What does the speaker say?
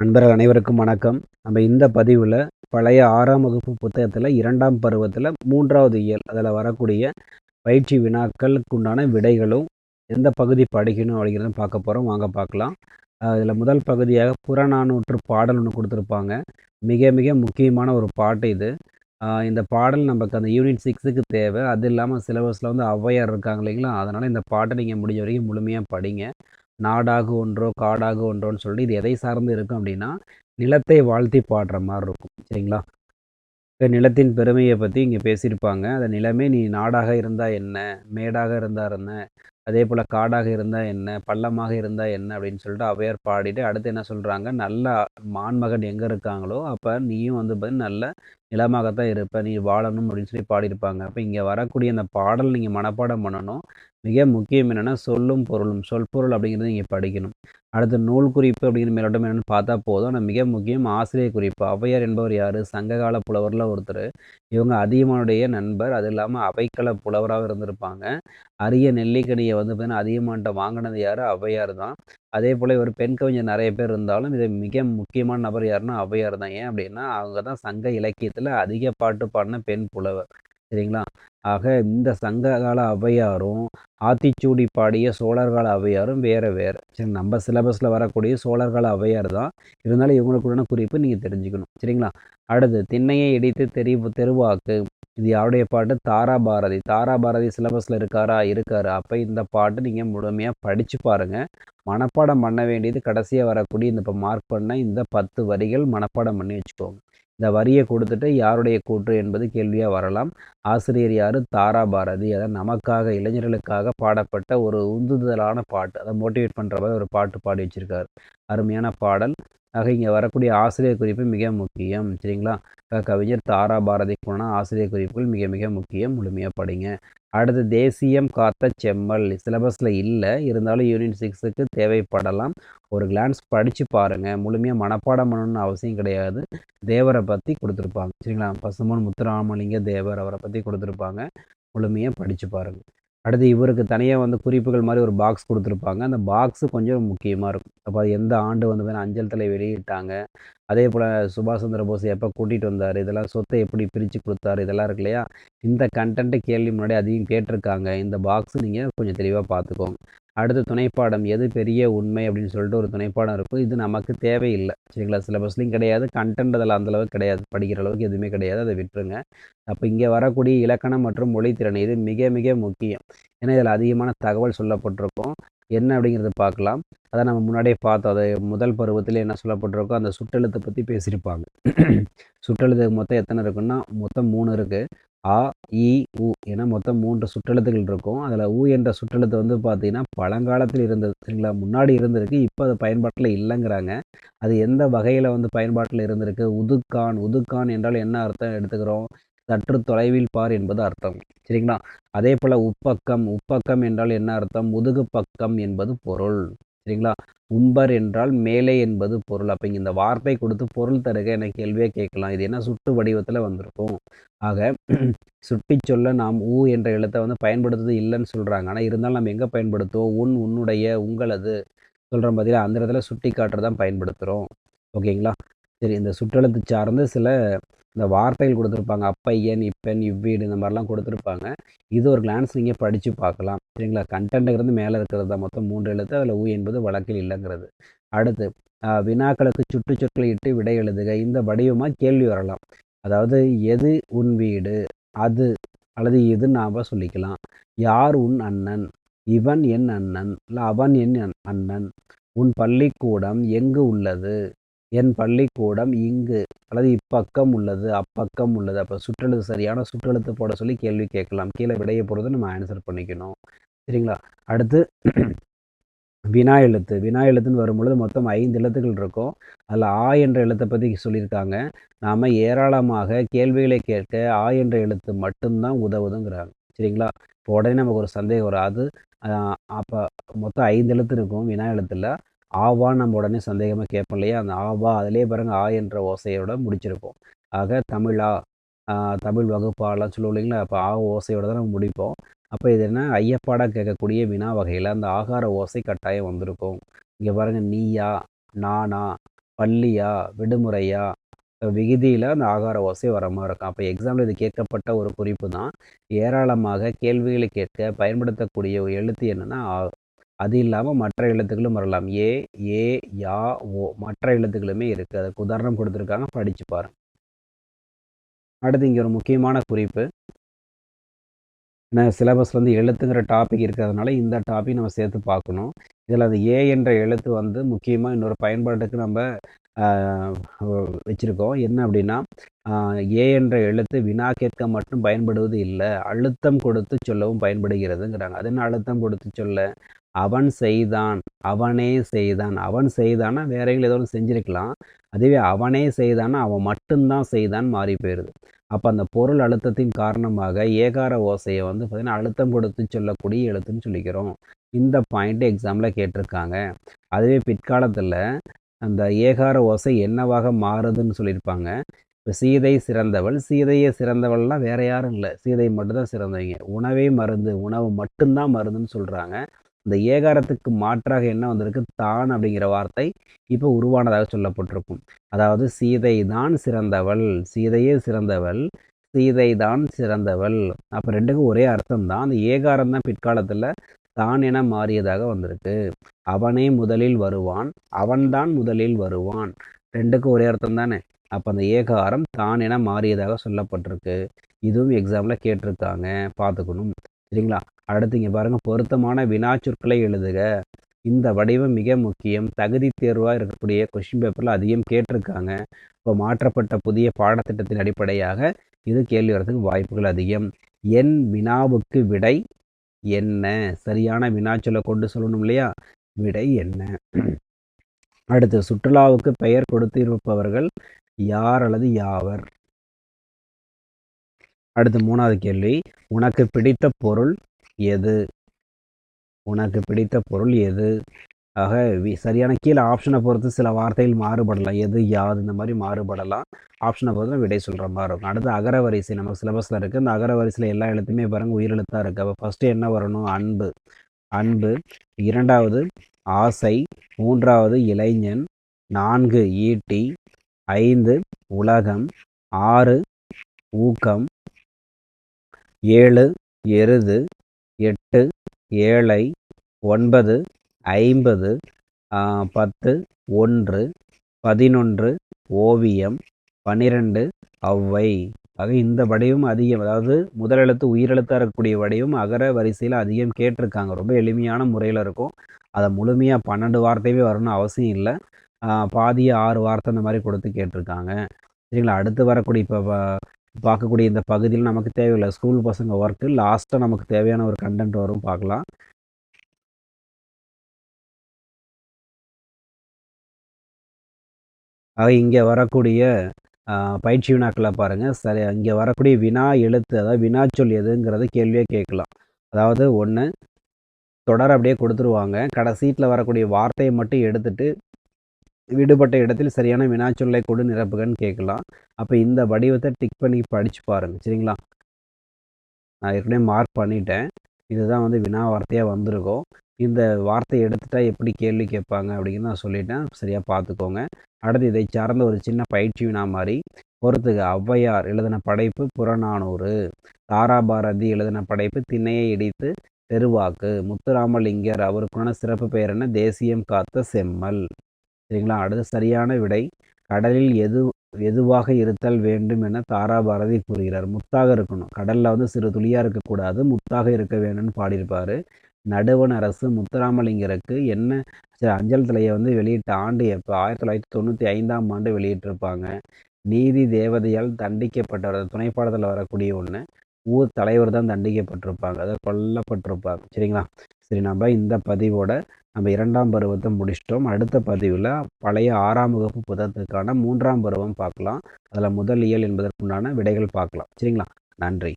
நண்பர்கள் அனைவருக்கும் வணக்கம். நம்ம இந்த பதிவுல பழைய 6ஆம் வகுப்பு புத்தகத்துல 2ஆம் பருவத்துல 3வது இயல் அதில வரக்கூடிய பயிற்சி வினாக்களுக்கு உண்டான விடைகளும், எந்த பகுதி படிக்கணும் அப்படிங்கிறத பார்க்க போறோம். வாங்க பார்க்கலாம். இதில முதல் பகுதியாக புறநானூற்று பாடல் ஒண்ணு குடுத்துருப்பாங்க. மிக மிக முக்கியமான ஒரு பாட்டு இது. இந்த பாடல் நமக்கு அந்த யூனிட் 6க்கு தேவை. அது இல்லாம சிலபஸ்ல வந்து ஔவையார் இருக்காங்க இல்லைங்களா? அதனால இந்த பாட்ட நீங்க முடிஞ்ச வரைக்கும் முழுமையா படிங்க. நாடாகு ஒன்றோ, காடாகு ஒன்றோன்னு சொல்லிட்டு இது எதை சார்ந்து இருக்கும் அப்படின்னா, நிலத்தை வாழ்த்தி பாடுற மாரி இருக்கும். சரிங்களா? இப்ப நிலத்தின் பெருமைய பத்தி இங்க பேசியிருப்பாங்க. அந்த நிலமே நீ நாடாக இருந்தா என்ன? மேடாக இருந்தா என்ன? அதேபோல காடாக இருந்தா என்ன? பள்ளமாக இருந்தா என்ன? அப்படின்னு சொல்லிட்டு ஔவையார் பாடிட்டு, அடுத்து என்ன சொல்றாங்க, நல்ல ஆண்மகன் எங்க இருக்காங்களோ, அப்ப நீயும் வந்து பாத்தீங்கன்னா, நல்ல நிலமாகத்தான் இருப்ப. நீ வாழணும் அப்படின்னு சொல்லி பாடியிருப்பாங்க. அப்ப இங்க வரக்கூடிய அந்த பாடல் நீங்க மனப்பாடம் பண்ணணும். மிக முக்கியம் என்னன்னா, சொல்லும் பொருளும். சொற்பொருள் அப்படிங்கிறத நீங்க படிக்கணும். அடுத்து நூல் குறிப்பு அப்படிங்கிற மேலோட்டம் என்னன்னு பார்த்தா போதும். ஆனா மிக முக்கியம் ஆசிரியர் குறிப்பு. ஔவையார் என்பவர் யாரு? சங்ககால புலவர்ல ஒருத்தரு. இவங்க அதியமானுடைய நண்பர். அது இல்லாம அவைக்கள புலவராவும் இருந்திருப்பாங்க. அரிய நெல்லிக்கனிய வந்து பார்த்தீங்கன்னா, அதியமான்ட்ட வாங்குனது யாரு? ஔவையார் தான். அதேபோல இவர் பெண் கவிஞர் நெறைய பேர் இருந்தாலும், இது மிக முக்கியமான நபர் யாருன்னா, ஔவையார் தான். ஏன் அப்படின்னா, அவங்க தான் சங்க இலக்கியத்தில அதிக பாட்டு பாடுன பெண் புலவர். சரிங்களா? ஆக இந்த சங்க கால ஔவையாரும், ஆத்திச்சூடி பாடிய சோழர் கால ஔவையாரும் வேற வேற. சரி நம்ம சிலபஸ்ல வரக்கூடிய சோழர் கால ஔவையார் தான். இருந்தாலும் இவங்களுக்கு உண்டான குறிப்பு நீங்க தெரிஞ்சுக்கணும். சரிங்களா? அடுத்து திண்ணையை இடித்து தெருவாக்கு. இது யாருடைய பாட்டு? தாராபாரதி. தாராபாரதி சிலபஸ்ல இருக்காரா? இருக்காரு. அப்ப இந்த பாட்டு நீங்க முழுமையா படிச்சு பாருங்க. மனப்பாடம் பண்ண வேண்டியது கடைசியா வரக்கூடிய இந்த இப்ப மார்க் பண்ண இந்த 10 வரிகள் மனப்பாடம் பண்ணி வச்சுக்கோங்க. இந்த வரிய குடுத்துட்டு யாருடைய கூற்று என்பது கேள்வியா வரலாம். ஆசிரியர் யாரு? தாராபாரதி. அதான் நமக்காக, இளைஞர்களுக்காக பாடப்பட்ட ஒரு உந்துதலான பாட்டு. அத மோட்டிவேட் பண்ற மாரி ஒரு பாட்டு பாடி வச்சிருக்காரு. அருமையான பாடல். ஆக இங்க வரக்கூடிய ஆசிரியர் குறிப்பு மிக முக்கியம். சரிங்களா? கவிஞர் தாராபாரதிக்கு உண்டான ஆசிரியர் குறிப்புகள் மிக மிக முக்கியம். முழுமையா படிங்க. அடுத்து தேசியம் காத்த செம்மல். சிலபஸ்ல இல்ல. இருந்தாலும் யூனிட் 6க்கு தேவைப்படலாம். ஒரு கிளான்ஸ் படிச்சு பாருங்க. முழுமையா மனப்பாடம் பண்ணணும்னு அவசியம் கிடையாது. தேவர பத்தி குடுத்துருப்பாங்க. சரிங்களா? பசும்பொன் முத்துராமலிங்க தேவர் அவர பத்தி குடுத்துருப்பாங்க. முழுமையா படிச்சு பாருங்க. அடுத்து இவருக்கு தனியா வந்து குறிப்புகள் மாரி ஒரு பாக்ஸ் குடுத்துருப்பாங்க. அந்த பாக்ஸ் கொஞ்சம் முக்கியமா இருக்கும். அப்ப அது எந்த ஆண்டு வந்து பார்த்தீங்கன்னா, அஞ்சல் தலை வெளியிட்டாங்க. அதேபோல சுபாஷ் சந்திர போஸ் எப்ப கூட்டிட்டு வந்தாரு? இதெல்லாம் சொத்த எப்படி பிரிச்சு குடுத்தாரு? இதெல்லாம் இருக்கு இல்லையா? இந்த கன்டென்ட் கேள்வி முன்னாடி அதிகம் கேட்டிருக்காங்க. இந்த பாக்ஸ் நீங்க கொஞ்சம் தெளிவா பார்த்துக்கோங்க. அடுத்து துணைப்பாடம் எது பெரிய உண்மை அப்படின்னு சொல்லிட்டு ஒரு துணைப்பாடம் இருக்கும். இது நமக்கு தேவையில்ல. சரிங்களா? சிலபஸ்லயும் கிடையாது. கன்டென்ட் அதில அந்த அளவுக்கு கிடையாது. படிக்கிற அளவுக்கு எதுவுமே கிடையாது. அத விட்டுருங்க. அப்ப இங்க வரக்கூடிய இலக்கணம் மற்றும் மொழித்திறன் இது மிக மிக முக்கியம். ஏன்னா, இதில அதிகமான தகவல் சொல்லப்பட்டிருக்கும். என்ன அப்படிங்கிறத பார்க்கலாம். அதான் நம்ம முன்னாடியே பார்த்தோம். அது முதல் பருவத்திலே என்ன சொல்லப்பட்டிருக்கோ, அந்த சுட்டெழுத்த பத்தி பேசியிருப்பாங்க. சுட்டெழுத்து மொத்தம் எத்தனை இருக்குன்னா, மொத்தம் 3 இருக்கு. ஆ, இ, உ என மொத்தம் 3 சுற்றெழுத்துகள் இருக்கும். அதில உ என்ற சுற்றெழுத்து வந்து பார்த்தீங்கன்னா, பழங்காலத்தில் இருந்தது. சரிங்களா? முன்னாடி இருந்திருக்கு. இப்ப அது பயன்பாட்டில இல்லங்கிறாங்க. அது எந்த வகையில வந்து பயன்பாட்டில இருந்திருக்கு? உதுக்கான். உதுக்கான் என்றால் என்ன அர்த்தம் எடுத்துக்கிறோம்? சற்று தொலைவில் பார் என்பது அர்த்தம். சரிங்களா? அதேபோல உப்பக்கம். உப்பக்கம் என்றால் என்ன அர்த்தம்? முதுகு பக்கம் என்பது பொருள். சரிங்களா? உம்பர் என்றால் மேலே என்பது பொருள். அப்ப இங்க இந்த வார்த்தை கொடுத்து பொருள் தருக என கேள்வியா கேட்கலாம். இது என்ன சுட்டு வடிவத்துல வந்திருக்கும். ஆக சுட்டிச் சொல்ல நாம் உ என்ற எழுத்த வந்து பயன்படுத்துறது இல்லன்னு சொல்றாங்க. ஆனா இருந்தாலும் நம்ம எங்க பயன்படுத்துவோம்? உன், உன்னுடைய, உங்களது சொல்றோம் பார்த்தீங்களா? அந்த இடத்துல சுட்டி காட்ட தான் பயன்படுத்துறோம். ஓகேங்களா? சரி இந்த சுற்றெழுத்து சார்ந்து சில இந்த வார்த்தைகள் குடுத்துருப்பாங்க. அப்பையன், இப்பெண், இவ்வீடு இந்த மாரிலாம் குடுத்துருப்பாங்க. இது ஒரு கிளான்ஸ் நீங்க படிச்சு பார்க்கலாம். சரிங்களா? கன்டென்ட்ங்கிறது மேல இருக்கிறது தான். மொத்தம் 3 எழுத்து. அதில உ என்பது வழக்கில் இல்லங்கிறது. அடுத்து வினாக்களுக்கு சுட்டுச்சொற்களை இட்டு விடை எழுதுக. இந்த வடிவமா கேள்வி வரலாம். அதாவது எது உன் வீடு? அது அல்லது இதுன்னு நாம சொல்லிக்கலாம். யார் உன் அண்ணன்? இவன் என் அண்ணன். இல்ல அவன் என் அண்ணன். உன் பள்ளிக்கூடம் எங்கு உள்ளது? என் பள்ளிக்கூடம் இங்கு அல்லது இப்பக்கம் உள்ளது, அப்பக்கம் உள்ளது. அப்ப சுற்றெழுத்து சரியான சுற்றெழுத்து போட சொல்லி கேள்வி கேட்கலாம். கீழ விடைய பொறுத்து நம்ம ஆன்சர் பண்ணிக்கணும். சரிங்களா? அடுத்து வினா எழுத்து. வினா எழுத்துன்னு வரும்பொழுது மொத்தம் 5 எழுத்துக்கள் இருக்கும். அதில ஆ என்ற எழுத்த பத்தி சொல்லியிருக்காங்க. நாம ஏராளமாக கேள்விகளை கேட்க ஆ என்ற எழுத்து மட்டும் தான் உதவுதுங்கிறாங்க. சரிங்களா? இப்போ உடனே நமக்கு ஒரு சந்தேகம் வரும். அது அ அப்ப மொத்தம் 5 எழுத்து இருக்கும் வினா எழுத்துல. ஆவான்னு நம்ம உடனே சந்தேகமா கேட்போம் இல்லையா? அந்த ஆவா அதிலேயே பாருங்க ஆ என்ற ஓசையோட முடிச்சிருப்போம். ஆக தமிழா, அ தமிழ் வகுப்பாலாம் சொல்லுவோம் இல்லைங்களா? அப்ப ஆ ஓசையோட தான் நம்ம முடிப்போம். அப்ப இது என்ன ஐயப்பாடா கேட்கக்கூடிய வினா வகையில அந்த ஆகார ஓசை கட்டாயம் வந்திருக்கும். இங்க பாருங்க நீயா, நானா, பள்ளியா, விடுமுறையா, விகுதியில் அந்த ஆகார ஓசை வர மாதிரி இருக்கும். அப்போ எக்ஸாம்பிள் இது கேட்கப்பட்ட ஒரு குறிப்பு தான். ஏராளமாக கேள்விகளை கேட்க பயன்படுத்தக்கூடிய ஒரு எழுத்து என்னென்னா அது இல்லாமல் மற்ற எழுத்துக்களும் வரலாம். ஏ, ஏ, யா, ஓ மற்ற எழுத்துக்களுமே இருக்குது. அதுக்கு உதாரணம் கொடுத்துருக்காங்க, படித்து பாருங்க. அடுத்து இங்கே ஒரு முக்கியமான குறிப்பு. ஏன்னா சிலபஸ் வந்து எழுத்துங்கிற டாபிக் இருக்கிறதுனால இந்த டாபிக் நம்ம சேர்த்து பார்க்கணும். இதில் அது ஏ என்ற எழுத்து வந்து முக்கியமாக இன்னொரு பயன்பாட்டுக்கு நம்ம வச்சுருக்கோம். என்ன அப்படின்னா, ஏ என்ற எழுத்து வினா கேட்க மட்டும் பயன்படுவது இல்லை, அழுத்தம் கொடுத்து சொல்லவும் பயன்படுகிறதுங்கிறாங்க. அது என்ன அழுத்தம் கொடுத்து சொல்ல? அவன் செய்தான், அவனே செய்தான். அவன் செய்தான்னா வேறைகள் ஏதோ ஒன்று செஞ்சுருக்கலாம். அதுவே அவனே செய்தான்னா அவன் மட்டும்தான் செய்தான் மாறி போயிடுது. அப்போ அந்த பொருள் அழுத்தத்தின் காரணமாக ஏகார ஓசையை வந்து பார்த்திங்கன்னா அழுத்தம் கொடுத்து சொல்லக்கூடிய எழுத்துன்னு சொல்லிக்கிறோம். இந்த பாயிண்ட் எக்ஸாமில் கேட்டிருக்காங்க. அதுவே பிற்காலத்தில் அந்த ஏகார ஓசை என்னவாக மாறுதுன்னு சொல்லியிருப்பாங்க. இப்போ சீதை சிறந்தவள், சீதையே சிறந்தவள்லாம் வேற யாரும் இல்லை, சீதை மட்டும்தான் சிறந்தவங்க. உணவே மருந்து, உணவு மட்டும்தான் மருந்துன்னு சொல்கிறாங்க. இந்த ஏகாரத்துக்கு மாற்றாக என்ன வந்திருக்கு? தான் அப்படிங்கிற வார்த்தை இப்போ உருவானதாக சொல்லப்பட்டிருக்கும். அதாவது சீதை தான் சிறந்தவள், சீதையே சிறந்தவள், சீதை தான் சிறந்தவள். அப்போ ரெண்டுக்கும் ஒரே அர்த்தம் தான். அந்த ஏகாரம் தான் பிற்காலத்தில் தான் என மாறியதாக வந்திருக்கு. அவனே முதலில் வருவான், அவன்தான் முதலில் வருவான். ரெண்டுக்கும் ஒரே அர்த்தம் தானே. அப்போ அந்த ஏகாரம் தான் என மாறியதாக சொல்லப்பட்டிருக்கு. இதுவும் எக்ஸாமில் கேட்டிருக்காங்க, பார்த்துக்கணும். சரிங்களா? அடுத்து இங்கே பாருங்கள், பொருத்தமான வினாச்சொற்களை எழுதுக. இந்த வடிவம் மிக முக்கியம். தகுதி தேர்வாக இருக்கக்கூடிய கொஷின் பேப்பரில் அதிகம் கேட்டிருக்காங்க. இப்போ மாற்றப்பட்ட புதிய பாடத்திட்டத்தின் அடிப்படையாக இது கேள்வி வரதுக்கு வாய்ப்புகள் அதிகம். என் வினாவுக்கு விடை என்ன? சரியான வினாச்சொல்லை கொண்டு சொல்லணும் இல்லையா? விடை என்ன? அடுத்து சுற்றுலாவுக்கு பெயர் கொடுத்திருப்பவர்கள் யார் அல்லது யாவர்? அடுத்து மூணாவது கேள்வி, உனக்கு பிடித்த பொருள் எது? உனக்கு பிடித்த பொருள் எது? ஆக சரியான கீழே ஆப்ஷனை பொறுத்து சில வார்த்தைகள் மாறுபடலாம். எது, யாது இந்த மாதிரி மாறுபடலாம். ஆப்ஷனை பொறுத்து விடை சொல்கிற மாதிரி இருக்கும். அடுத்து அகரவரிசை நமக்கு சிலபஸில் இருக்குது. இந்த அகரவரிசையில் எல்லா எழுத்துமே பாருங்கள் உயிரெழுத்தாக இருக்குது. அப்போ ஃபஸ்ட்டு என்ன வரணும்? அன்பு, அன்பு. இரண்டாவது ஆசை, மூன்றாவது இளைஞன், 4 ஈட்டி, 5 உலகம், 6 ஊக்கம், 7 எருது, 8 ஏழை, 9 50, 10 1, 11 ஓவியம், 12 ஔவை. ஆக இந்த வடிவம் அதிகம், அதாவது முதல் எழுத்து உயிரெழுத்தாக இருக்கக்கூடிய வடிவம் அகர வரிசையில் அதிகம் கேட்டிருக்காங்க. ரொம்ப எளிமையான முறையில் இருக்கும். அதை முழுமையாக 12 வார்த்தையே வரணும்னு அவசியம் இல்லை. பாதியை 6 வார்த்தை இந்த மாதிரி கொடுத்து கேட்டிருக்காங்க. சரிங்களா? அடுத்து வரக்கூடிய இப்போ பார்க்கக்கூடிய இந்த பகுதியில் நமக்கு தேவையில்லை, ஸ்கூல் பசங்க ஒர்க்கு. லாஸ்ட்டாக நமக்கு தேவையான ஒரு கண்டென்ட் வரும், பார்க்கலாம். ஆக இங்கே வரக்கூடிய பயிற்சி வினாக்களை பாருங்கள். சரி, இங்கே வரக்கூடிய வினா எழுத்து, அதாவது வினாச்சொல் எதுங்கிறது கேள்வியே கேட்கலாம். அதாவது ஒன்று தொடர் அப்படியே கொடுத்துருவாங்க, கடைசீட்டில் வரக்கூடிய வார்த்தையை மட்டும் எடுத்துட்டு விடுபட்ட இடத்தில் சரியான வினாச்சொல்லை கொடு நிரப்புகன்னு கேட்கலாம். அப்போ இந்த வடிவத்தை டிக் பண்ணி படித்து பாருங்கள். சரிங்களா? நான் ஏற்கனவே மார்க் பண்ணிட்டேன். இதுதான் வந்து வினா வார்த்தையாக வந்திருக்கும். இந்த வார்த்தையை எடுத்துட்டால் எப்படி கேள்வி கேட்பாங்க அப்படிங்கிறது நான் சொல்லிட்டேன். சரியாக பார்த்துக்கோங்க. அடுத்து இதை சார்ந்த ஒரு சின்ன பயிற்சி வினா மாதிரி பொறுத்துக. ஔவையார் எழுதின படைப்பு புறநானூறு, தாராபாரதி எழுதின படைப்பு திண்ணையை இடித்து தெருவாக்கு, முத்துராமலிங்கர் அவருக்கான சிறப்பு பெயர் என்ன? தேசியம் காத்த செம்மல். சரிங்களா? அடுத்து சரியான விடை, கடலில் எதுவாக இருத்தல் வேண்டும் என தாராபாரதி கூறுகிறார். முத்தாக இருக்கணும், கடலில் வந்து சிறு துளியாக இருக்கக்கூடாது, முத்தாக இருக்க வேணும்னு பாடியிருப்பார். நடுவண் அரசு முத்துராமலிங்கருக்கு என்ன அஞ்சல் தலையை வந்து வெளியிட்ட ஆண்டு எப்போ? 1995ஆம் ஆண்டு வெளியிட்டிருப்பாங்க. நீதி தேவதையால் தண்டிக்கப்பட்டவர், துணைப்பாடத்தில் வரக்கூடிய ஒன்று. ஊர் தலைவர் தான் தண்டிக்கப்பட்டிருப்பாங்க, அதை கொல்லப்பட்டிருப்பாங்க. சரிங்களா? சரி, நம்ம இந்த பதிவோட நம்ம 2ஆம் பருவத்தை முடிச்சிட்டோம். அடுத்த பதிவில் பழைய 6ஆம் வகுப்பு புத்தகத்துக்கான 3ஆம் பருவம் பார்க்கலாம். அதில் முதல் இயல் என்பதற்குண்டான விடைகள் பார்க்கலாம். சரிங்களா? நன்றி.